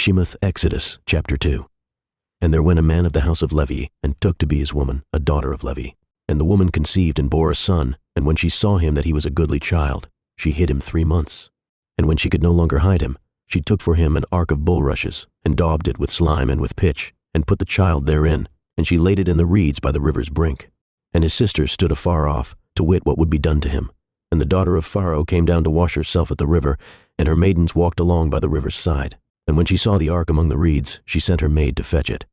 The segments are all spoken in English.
Shemoth Exodus chapter 2. And there went a man of the house of Levi, and took to be his woman, a daughter of Levi. And the woman conceived and bore a son, and when she saw him that he was a goodly child, she hid him 3 months. And when she could no longer hide him, she took for him an ark of bulrushes, and daubed it with slime and with pitch, and put the child therein, and she laid it in the reeds by the river's brink. And his sisters stood afar off, to wit what would be done to him. And the daughter of Pharaoh came down to wash herself at the river, and her maidens walked along by the river's side. And when she saw the ark among the reeds, she sent her maid to fetch it.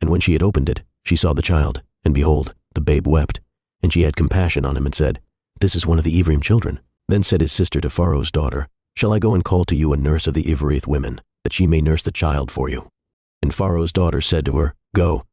And when she had opened it, she saw the child, and behold, the babe wept. And she had compassion on him, and said, This is one of the Ephraim children. Then said his sister to Pharaoh's daughter, Shall I go and call to you a nurse of the Ephraimite women, that she may nurse the child for you? And Pharaoh's daughter said to her, Go.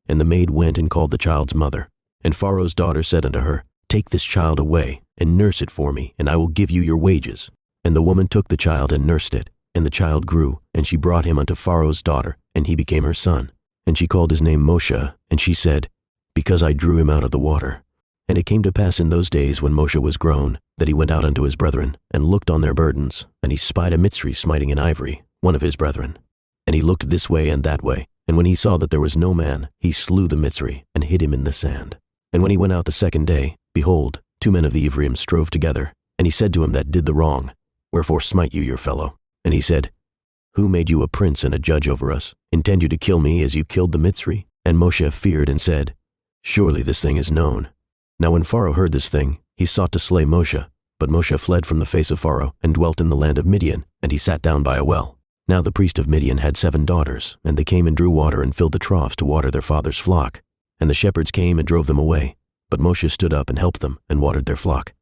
And the maid went and called the child's mother. And Pharaoh's daughter said unto her, Take this child away, and nurse it for me, and I will give you your wages. And the woman took the child and nursed it. And the child grew, and she brought him unto Pharaoh's daughter, and he became her son. And she called his name Moshe, and she said, Because I drew him out of the water. And it came to pass in those days when Moshe was grown, that he went out unto his brethren, and looked on their burdens, and he spied a Mitzri smiting in ivory, one of his brethren. And he looked this way and that way, and when he saw that there was no man, he slew the Mitzri, and hid him in the sand. And when he went out the second day, behold, 2 men of the Ephraim strove together, and he said to him that did the wrong, Wherefore smite you your fellow? And he said, Who made you a prince and a judge over us? Intend you to kill me as you killed the Mitzri? And Moshe feared and said, Surely this thing is known. Now when Pharaoh heard this thing, he sought to slay Moshe. But Moshe fled from the face of Pharaoh, and dwelt in the land of Midian, and he sat down by a well. Now the priest of Midian had 7 daughters, and they came and drew water and filled the troughs to water their father's flock. And the shepherds came and drove them away. But Moshe stood up and helped them, and watered their flock.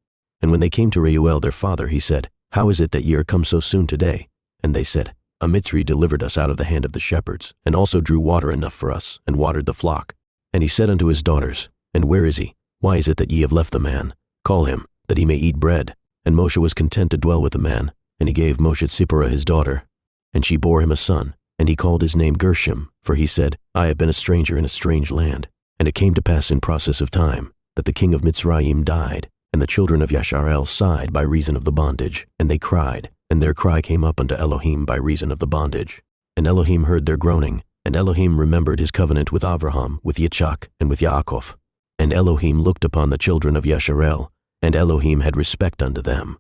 And when they came to Reuel their father, he said, How is it that ye are come so soon today? And they said, A Mitzri delivered us out of the hand of the shepherds, and also drew water enough for us, and watered the flock. And he said unto his daughters, And where is he? Why is it that ye have left the man? Call him, that he may eat bread. And Moshe was content to dwell with the man, and he gave Moshe Zipporah his daughter. And she bore him a son, and he called his name Gershom, for he said, I have been a stranger in a strange land. And it came to pass in process of time, that the king of Mitzrayim died, and the children of Yasharel sighed by reason of the bondage, and they cried, and their cry came up unto Elohim by reason of the bondage. And Elohim heard their groaning, and Elohim remembered his covenant with Abraham, with Yitzchak, and with Yaakov. And Elohim looked upon the children of Yasharel, and Elohim had respect unto them.